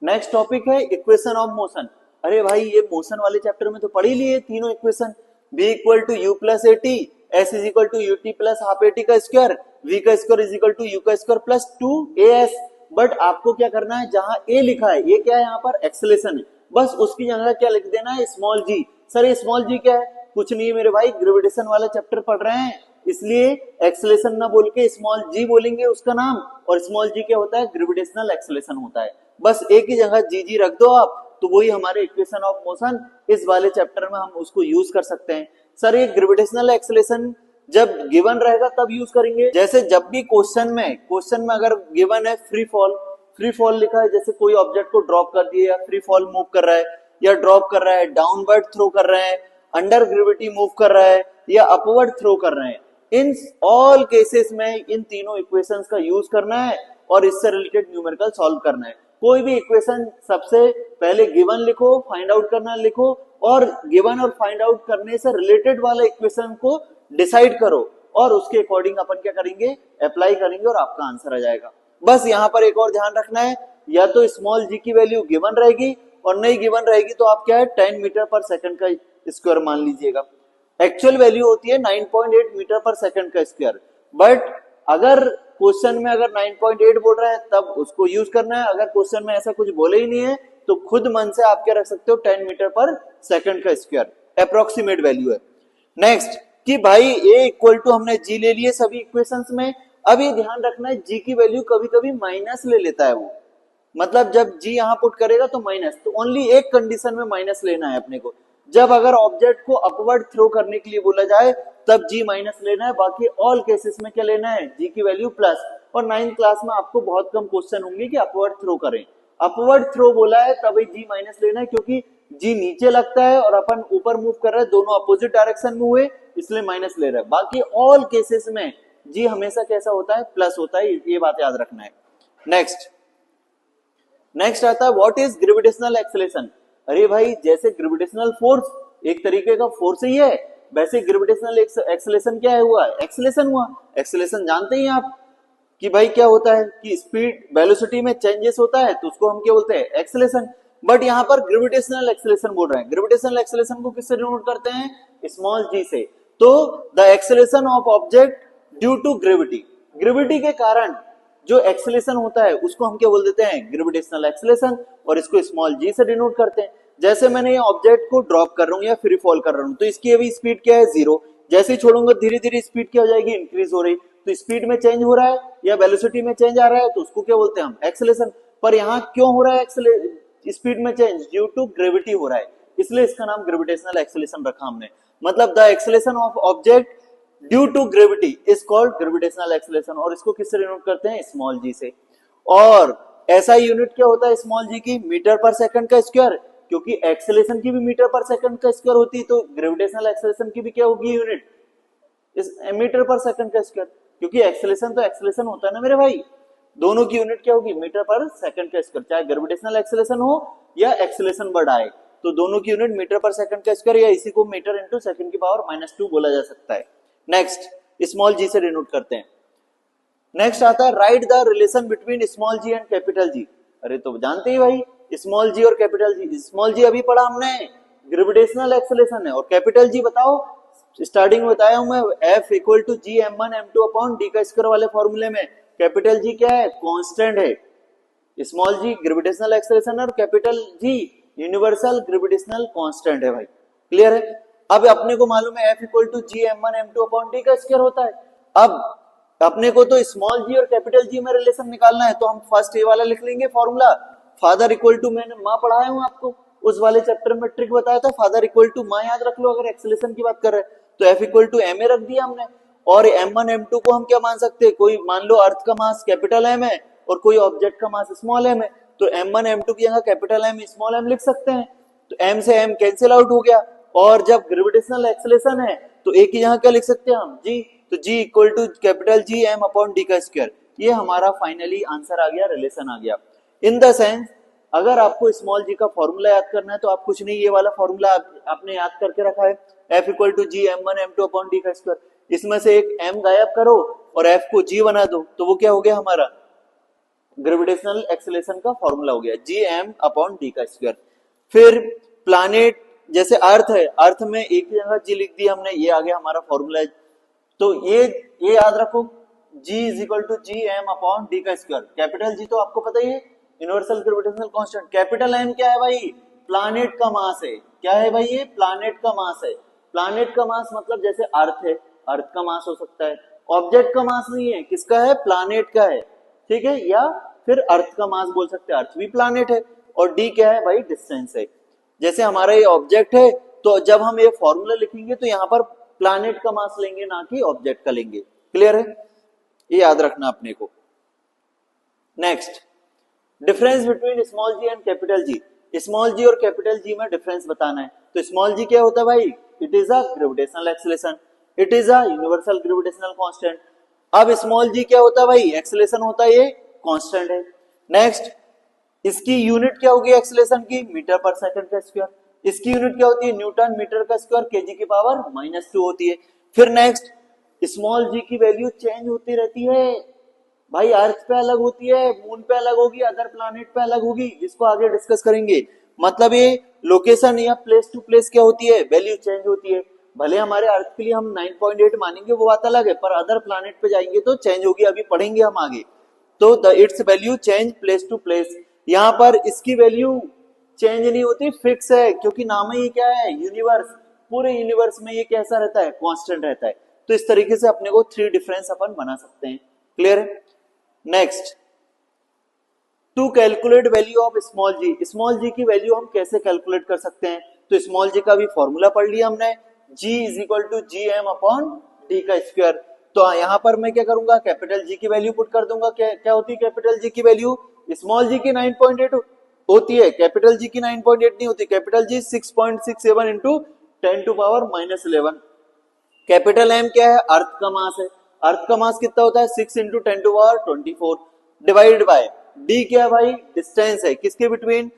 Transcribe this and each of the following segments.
Next topic है equation of motion. अरे भाई ये मोशन वाले चैप्टर में तो पढ़ ही लिए तीनों equation. b equal to u plus a t, s is equal to u t plus half a t का स्क्वायर, v का square is equal to u का स्क्वायर प्लस 2as। बट आपको क्या करना है, जहां a लिखा है ये क्या है, यहाँ पर एक्सेलेरेशन है, बस उसकी जगह क्या लिख देना है, स्मॉल g। सर ये स्मॉल g क्या है, कुछ नहीं है मेरे भाई, ग्रेविटेशन वाला चैप्टर पढ़ रहे हैं, इसलिए एक्सेलेरेशन ना बोल के स्मॉल g बोलेंगे उसका नाम, और स्मॉल g क्या होता है, ग्रेविटेशनल एक्सेलेरेशन होता है। बस एक ही जगह जी रख दो आप, तो वही हमारे इक्वेशन ऑफ मोशन इस वाले चैप्टर में हम उसको यूज कर सकते हैं। सर ये ग्रेविटेशनल एक्सेलेरेशन जब गिवन रहेगा तब यूज करेंगे, जैसे जब भी क्वेश्चन में अगर गिवन है फ्री फॉल लिखा है, जैसे कोई ऑब्जेक्ट को ड्रॉप कर दिए या फ्री फॉल मूव कर रहा है या ड्रॉप कर रहा है, डाउनवर्ड थ्रो कर रहे हैं, अंडर ग्रेविटी मूव कर रहा है या अपवर्ड थ्रो कर रहे हैं, इन ऑल केसेस में इन तीनों इक्वेशंस का यूज करना है और इससे रिलेटेड न्यूमेरिकल सॉल्व करना है। कोई भी इक्वेशन सबसे पहले गिवन लिखो, फाइंड आउट करना लिखो, और गिवन और फाइंड आउट करने से रिलेटेड वाले इक्वेशन को डिसाइड करो और उसके अकॉर्डिंग अपन क्या करेंगे, अप्लाई करेंगे और आपका आंसर आ जाएगा। बस यहाँ पर एक और ध्यान रखना है, या तो स्मॉल जी की वैल्यू गिवन रहेगी और नहीं गिवन रहेगी तो आप क्या है 10 मीटर पर सेकंड का स्क्वायर मान लीजिएगा। एक्चुअल वैल्यू होती है 9.8 मीटर पर सेकंड का स्क्वायर, बट अगर क्वेश्चन में अगर 9.8 बोल रहा है तब उसको यूज करना है, अगर क्वेश्चन में ऐसा कुछ बोले ही नहीं है तो खुद मन से आप क्या रख सकते हो 10 मीटर पर सेकंड का स्क्वायर अप्रोक्सीमेट वैल्यू है। नेक्स्ट कि भाई a इक्वल टू हमने g ले लिए सभी इक्वेशंस में, अब ये ध्यान रखना है g की वैल्यू कभी कभी माइनस ले लेता है वो, मतलब जब g यहां पुट करेगा तो माइनस, तो ओनली एक कंडीशन में माइनस लेना है अपने को, जब अगर ऑब्जेक्ट को अपवर्ड थ्रो करने के लिए बोला जाए तब g माइनस लेना है, बाकी ऑल केसेस में क्या लेना है, g की वैल्यू प्लस। और 9th क्लास में आपको बहुत कम क्वेश्चन होंगे कि अपवर्ड थ्रो करें, अपवर्ड थ्रो बोला है तभी g माइनस लेना है, क्योंकि g नीचे लगता है और अपन ऊपर मूव कर रहे हैं, दोनों अपोजिट डायरेक्शन में हुए इसलिए माइनस ले रहा है। बाकी ऑल केसेस में g हमेशा कैसा होता है, प्लस होता है, ये बात याद रखना है। नेक्स्ट आता है व्हाट इज ग्रेविटेशनल एक्सेलेरेशन। अरे भाई जैसे ग्रेविटेशनल फोर्स एक तरीके का फोर्स ही है, वैसे ग्रेविटेशनल एक्सेलेरेशन क्या है, हुआ एक्सेलेरेशन हुआ। एक्सेलेरेशन जानते ही आप कि भाई क्या होता है कि स्पीड वेलोसिटी में चेंजेस होता है तो उसको हम क्या बोलते हैं, एक्सेलेरेशन। बट यहाँ पर ग्रेविटेशनल एक्सेलेरेशन बोल रहे हैं, ग्रेविटेशनल एक्सेलेरेशन को किससे डिनोट करते हैं, स्मॉल g से। तो the acceleration of object due to gravity, gravity के कारण जो एक्सेलेरेशन होता है उसको हम क्या बोल देते हैं, ग्रेविटेशनल एक्सेलेरेशन, और इसको स्मॉल g से डिनोट करते हैं। जैसे मैंने ये ऑब्जेक्ट को ड्रॉप कर रहा हूँ या फ्री फॉल कर रहा हूँ तो इसकी अभी स्पीड क्या है, 0, जैसे ही छोड़ूंगा धीरे धीरे स्पीड क्या हो जाएगी, इंक्रीज हो रही, तो स्पीड में चेंज हो रहा है या वेलोसिटी में चेंज आ रहा है तो उसको क्या बोलते हैं हम, एक्सेलेरेशन। पर यहाँ क्यों हो रहा है स्पीड में चेंज, ड्यू टू ग्रेविटी हो रहा है, इसलिए इसका नाम ग्रेविटेशनल एक्सेलेरेशन रखा हमने। मतलब the acceleration of object due to gravity is called gravitational acceleration, और इसको किससे डिनोट करते हैं, स्मॉल g से। और ऐसा यूनिट क्या होता है स्मॉल g की, मीटर पर सेकंड का स्क्वायर, क्योंकि एक्सेलेरेशन की भी मीटर पर सेकंड का स्क्वायर होती है तो ग्रेविटेशनल एक्सेलेरेशन की भी क्या होगी यूनिट, इस मीटर पर सेकंड का स्क्वायर, क्योंकि एक्सेलेरेशन तो एक्सेलेरेशन होता है ना मेरे भाई, दोनों की यूनिट क्या होगी, मीटर पर सेकंड का स्क्वायर, चाहे ग्रेविटेशनल एक्सेलेरेशन हो या एक्सेलेरेशन बढ़ाए तो दोनों की यूनिट मीटर पर सेकंड का स्क्वायर, या इसी को मीटर इंटू सेकंड की पावर -2 बोला जा सकता है। नेक्स्ट स्मॉल g से डिनोट करते हैं। नेक्स्ट आता है right the relation between small g and capital G। अरे तो जानते ही भाई स्मॉल g और कैपिटल G, स्मॉल g अभी पढ़ा हमने ग्रेविटेशनल एक्सेलेरेशन है, और कैपिटल G बताओ, स्टार्टिंग में बताया हूं मैं, F equal to G m1 m2 upon d का स्क्वायर वाले फॉर्मूले में कैपिटल G क्या है, कांस्टेंट है, स्मॉल g ग्रेविटेशनल एक्सेलेरेशन और capital G universal gravitational constant है भाई, क्लियर है। अब अपने को मालूम है F equal to G m1 m2 upon d का स्क्वायर होता है। अब अपने को तो स्मॉल g और कैपिटल G में रिलेशन निकालना है, तो हम फर्स्ट ये वाला लिख लेंगे फॉर्मूला, फादर इक्वल टू, मैंने माँ पढ़ाया हूँ आपको उस वाले चैप्टर में ट्रिक बताया था, फादर इक्वल टू माँ याद रख लो अगर एक्सेलेरेशन की बात कर रहे हैं, तो F इक्वल टू ma रख दिया हमने, और m1 m2 को हम क्या मान सकते हैं, कोई मान लो अर्थ का मास कैपिटल M है और कोई ऑब्जेक्ट का मास स्मॉल m है, तो m1 m2 की जगह कैपिटल M स्मॉल m लिख सकते हैं, तो m से m कैंसिल आउट हो गया, और जब ग्रेविटेशनल एक्सेलेरेशन है तो एक ही जगह क्या लिख सकते हैं हम, g, तो g equal to capital G m upon d का स्क्वायर, ये हमारा फाइनली आंसर आ गया, रिलेशन आ गया। इन द सेंस अगर आपको स्मॉल g का फॉर्मूला याद करना है तो आप कुछ नहीं, ये वाला फॉर्मूला आपने याद करके रखा है, F equal to G m1 m2 upon d का स्क्वायर, इसमें से एक m गायब करो और F को g बना दो, तो वो क्या हो गया हमारा ग्रेविटेशनल एक्सेलरेशन का फॉर्मूला हो गया gm/d का स्क्वायर। फिर प्लैनेट जैसे अर्थ है, अर्थ में एक ही जगह g लिख दिया हमने, ये आ गया हमारा फॉर्मूला। तो ये याद रखो, g is equal to gm/d का स्क्वायर। कैपिटल G तो आपको पता ही है, universal gravitational constant. Capital M क्या है भाई? प्लैनेट का मास है। क्या है भाई? ये प्लैनेट का मास है। प्लैनेट का मास मतलब जैसे अर्थ है, अर्थ का मास हो सकता है, ऑब्जेक्ट का मास नहीं है, किसका है? प्लैनेट का है, ठीक है। या फिर अर्थ का मास बोल सकते हैं, अर्थ भी प्लैनेट है। और डी क्या है भाई? डिस्टेंस है। जैसे हमारा ये ऑब्जेक्ट है, तो जब हम ये फॉर्मूला लिखेंगे तो यहाँ पर प्लैनेट का मास लेंगे, ना कि ऑब्जेक्ट का लेंगे। क्लियर है? ये याद रखना अपने को। Next, difference between small G and capital G. Small G और कैपिटल जी में डिफरेंस बताना है। तो स्मॉल जी क्या होता है भाई? It is a gravitational acceleration, it is a universal gravitational constant. अब स्मॉल जी क्या होता है भाई? एक्सेलरेशन होता है, ये कांस्टेंट है। नेक्स्ट, इसकी यूनिट क्या होगी एक्सेलरेशन की? मीटर पर सेकंड का स्क्वायर। इसकी यूनिट क्या होती है? न्यूटन मीटर का स्क्वायर केजी की पावर -2 होती है। फिर नेक्स्ट, स्मॉल जी की वैल्यू चेंज होती रहती है भाई। अर्थ पे अलग होती है, मून पे अलग होगी, अदर प्लैनेट पे अलग होगी, जिसको आगे डिस्कस करेंगे। मतलब ये लोकेशन या प्लेस टू प्लेस क्या होती है? वैल्यू चेंज होती है। भले हमारे अर्थ के लिए हम 9.8 मानेंगे, वो बात अलग है, पर अदर प्लैनेट पे जाएंगे तो चेंज होगी, अभी पढ़ेंगे हम आगे। तो the its value change place to place. यहाँ पर इसकी वैल्यू चेंज नहीं होती, फिक्स है, क्योंकि नाम ही क्या है? यूनिवर्स। पूरे यूनिवर्स में ये कैसा रहता है? कांस्टेंट रहता है। तो इस तरीके से अपने को 3 डिफरेंस अपन बना सकते हैं। क्लियर है? Next, to calculate value of small G. Small G की वैल्यू हम कैसे कैलकुलेट कर सकते हैं? तो स्मॉल जी का भी फॉर्मूला पढ़ लिया हमने, g is equal to gm/d का स्क्वायर। तो यहाँ पर मैं क्या करूंगा? कैपिटल जी की वैल्यू पुट कर दूंगा। क्या होती है कैपिटल जी की वैल्यू? स्मॉल जी की 9.8 होती है, कैपिटल जी की 9.8 नहीं होती। Capital G 6.67 into 10⁻11। Capital M क्या है? अर्थ का मास है। अर्थ का मास कितना होता है? 6 इंटू 10⁻24 डिवाइडेड बाय डी क्या है भाई? डिस्टेंस है, किसके बिटवीन?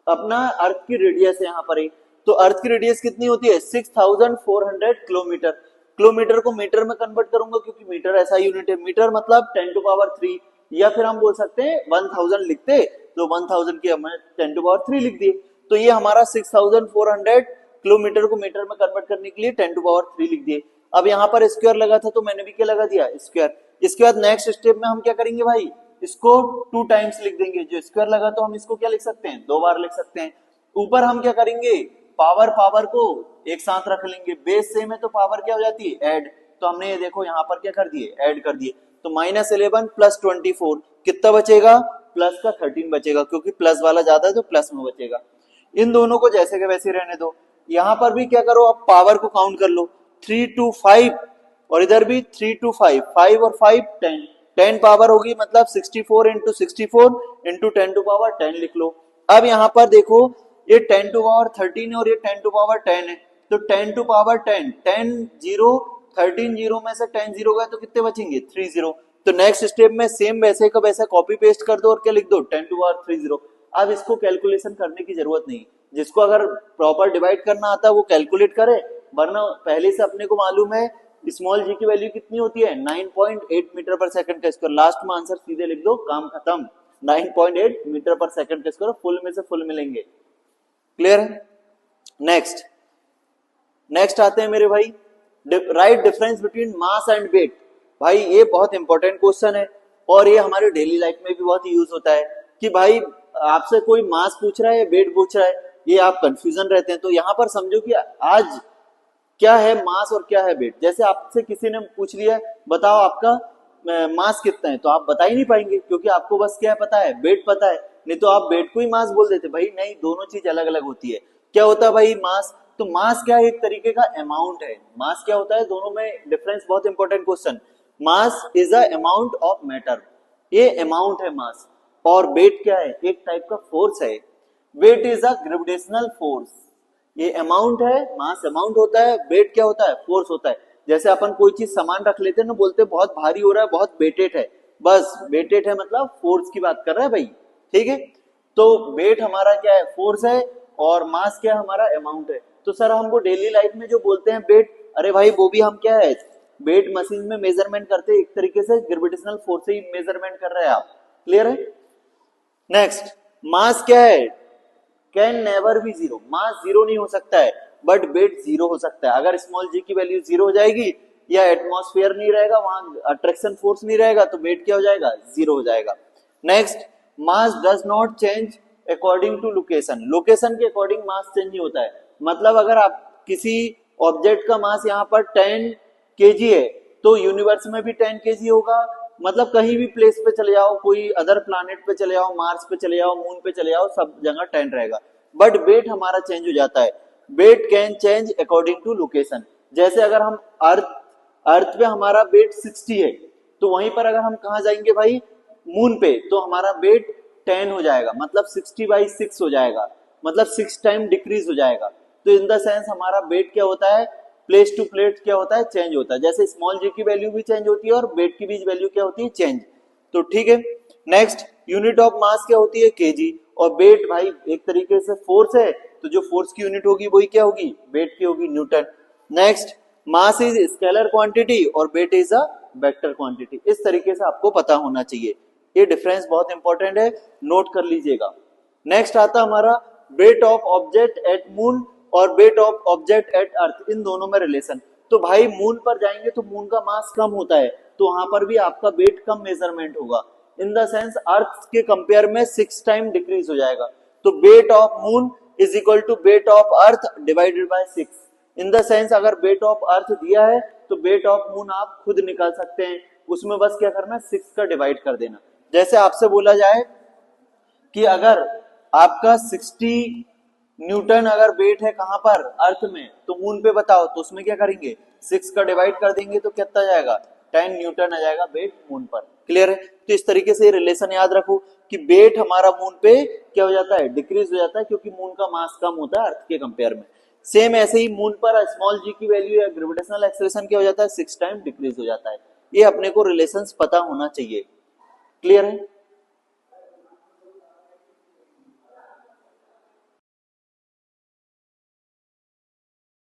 अपना अर्थ की रेडियस है यहाँ पर ही। तो अर्थ की रेडियस कितनी होती है? 6400 किलोमीटर। किलोमीटर को मीटर में कन्वर्ट करूंगा, क्योंकि मीटर ऐसा यूनिट है। मीटर मतलब 10⁻3, या फिर हम बोल सकते हैं 1000 लिखते, तो 1000 की हमने 10⁻3 लिख दिए। तो ये हमारा 6400 किलोमीटर को मीटर में कन्वर्ट करने के लिए 10⁻3 लिख दिए। अब यहाँ पर स्क्वायर लगा था, तो मैंने भी क्या लगा दिया? स्क्वायर। इसके बाद नेक्स्ट स्टेप में हम क्या करेंगे भाई? इसको 2 टाइम्स लिख देंगे। जो स्क्वायर लगा तो हम इसको क्या लिख सकते हैं? 2 बार लिख सकते हैं। ऊपर हम क्या करेंगे? पावर को एक साथ रख लेंगे। बेस सेम है तो पावर क्या हो जाती है? ऐड। तो हमने ये देखो यहाँ पर क्या कर दिए? ऐड कर दिए। तो -11 प्लस 24 कितना बचेगा? प्लस का 13 बचेगा, क्योंकि प्लस वाला ज्यादा है तो प्लस में बचेगा। इन दोनों को जैसे के वैसे रहने दो। यहाँ पर भी क्या करो? आप पावर को काउंट कर लो, 3 to 5, और इधर भी 3 to 5, 5 और 5 10, 10 पावर होगी, मतलब 64 इंटू 64 इंटू 10⁻10 लिख लो। अब यहाँ पर देखो, ये 10⁻13 है और ये 10⁻10 है, तो 10⁻10, 10 जीरो, 13 जीरो में से 10 जीरो गए तो कितने बचेंगे? 3 जीरो। तो नेक्स्ट स्टेप में सेम वैसे का वैसा कॉपी पेस्ट कर दो और क्या लिख दो? 10⁻30। अब इसको कैलकुलेशन करने की जरूरत नहीं, जिसको अगर प्रॉपर डिवाइड करना आता है वो कैलकुलेट करे, वरना पहले से अपने को मालूम है स्मॉल जी की वैल्यू कितनी होती है? 9.8 मीटर पर सेकंड का स्क्वायर। लास्ट में आंसर सीधे लिख दो, काम खत्म। 9.8 मीटर पर सेकंड का स्क्वायर, फुल में से फुल मिलेंगे। क्लियर है? नेक्स्ट आते हैं मेरे भाई, right difference between mass and weight. भाई ये बहुत इंपॉर्टेंट क्वेश्चन है, और ये हमारे डेली लाइफ में भी बहुत यूज होता है कि भाई आपसे कोई मास पूछ रहा है या वेट पूछ रहा है, ये आप कंफ्यूजन रहते हैं। तो यहाँ पर समझो कि आज क्या है मास और क्या है वेट। जैसे आपसे किसी ने पूछ लिया, बताओ आपका मास कितना है, तो आप बता ही नहीं पाएंगे, क्योंकि आपको बस क्या पता है? वेट पता है। नहीं तो आप वेट को ही मास बोल देते। भाई नहीं, दोनों चीज अलग अलग होती है। क्या होता है भाई मास? तो मास क्या है? एक तरीके का अमाउंट है। मास क्या होता है? दोनों में डिफरेंस, बहुत important question. Mass is a amount of matter, ये अमाउंट है मास। और वेट क्या है? एक टाइप का फोर्स है। Weight is a gravitational force. ये अमाउंट है, मास अमाउंट होता है, वेट क्या होता है? फोर्स होता है। जैसे अपन कोई चीज सामान रख लेते हैं ना, बोलते हैं बहुत भारी हो रहा है, बहुत वेटेड है। बस वेटेड है मतलब फोर्स की बात कर रहा है भाई, ठीक है। तो वेट हमारा क्या है? फोर्स है। और मास क्या है? हमारा अमाउंट है। तो सर हमको डेली लाइफ में जो बोलते हैं वेट, अरे भाई वो भी हम क्या है? वेट मशीन में मेजरमेंट करते हैं, एक तरीके से ग्रेविटेशनल फोर्स से ही मेजरमेंट कर रहे हैं आप। क्लियर है? नेक्स्ट, मास क्या है? Can never be zero, mass zero नहीं हो सकता है, बट वेट जीरो हो सकता है। अगर स्मॉल जी की वैल्यू जीरो हो जाएगी या एटमॉस्फेयर नहीं रहेगा, वहां अट्रैक्शन फोर्स नहीं रहेगा, तो वेट क्या हो जाएगा? जीरो हो जाएगा। Next, mass does not change according to location, location के अकॉर्डिंग मास चेंज नहीं होता है। मतलब अगर आप किसी ऑब्जेक्ट का मास यहाँ पर 10 केजी है, तो यूनिवर्स में भी 10 केजी होगा। मतलब कहीं भी प्लेस पे चले जाओ, कोई अदर प्लैनेट पे चले जाओ, मार्स पे चले जाओ, मून पे चले जाओ, सब जगह 10 रहेगा। बट वेट हमारा चेंज हो जाता है। Weight can change according to location. जैसे अगर हम अर्थ पे हमारा वेट 60 है, तो वहीं पर अगर हम कहा जाएंगे भाई मून पे, तो हमारा वेट 10 हो जाएगा, मतलब 60/6 हो जाएगा, मतलब 6 टाइम डिक्रीज हो जाएगा। तो इन द सेंस हमारा वेट क्या होता है? प्लेस टू प्लेस क्या होता है? चेंज होता है। जैसे स्मॉल जी की वैल्यू भी चेंज होती है और वेट की भी वैल्यू क्या होती है? चेंज। तो ठीक है। नेक्स्ट, यूनिट ऑफ मास क्या होती है? केजी। और वेट भाई एक तरीके से फोर्स है, तो जो फोर्स की यूनिट होगी वही क्या होगी? वेट की होगी, newton. Next, mass is scalar quantity और weight is a vector quantity. इस तरीके से आपको पता होना चाहिए। ये डिफरेंस बहुत इंपॉर्टेंट है, नोट कर लीजिएगा। नेक्स्ट आता हमारा weight of object at moon और वेट ऑफ ऑब्जेक्ट एट अर्थ, इन दोनों में रिलेशन। तो भाई मून पर जाएंगे तो मून का मास कम होता है, तो वहां पर भी आपका वेट कम मेजरमेंट होगा। इन द सेंस अर्थ के कंपेयर में 6 टाइम डिक्रीज हो जाएगा। तो weight of moon is equal to weight of earth divided by 6। In the sense अगर वेट ऑफ अर्थ दिया है तो वेट ऑफ मून आप खुद निकाल सकते हैं, उसमें बस क्या करना है? 6 का डिवाइड कर देना। जैसे आपसे बोला जाए कि अगर आपका 60 न्यूटन अगर वेट है कहां पर? अर्थ में, तो मून पे बताओ, तो उसमें क्या करेंगे? 6 का डिवाइड कर देंगे तो कितना जाएगा? 10 न्यूटन आ जाएगा वेट मून पर। क्लियर है? तो इस तरीके से रिलेशन याद रखो कि वेट हमारा मून पे क्या हो जाता है? डिक्रीज हो जाता है, क्योंकि मून का मास कम होता है अर्थ के कंपेयर में। सेम ऐसे ही मून पर स्मॉल जी की वैल्यू या ग्रेविटेशनल एक्सेलरेशन क्या हो जाता है? 6 टाइम डिक्रीज हो जाता है। ये अपने को रिलेशंस पता होना चाहिए। क्लियर है?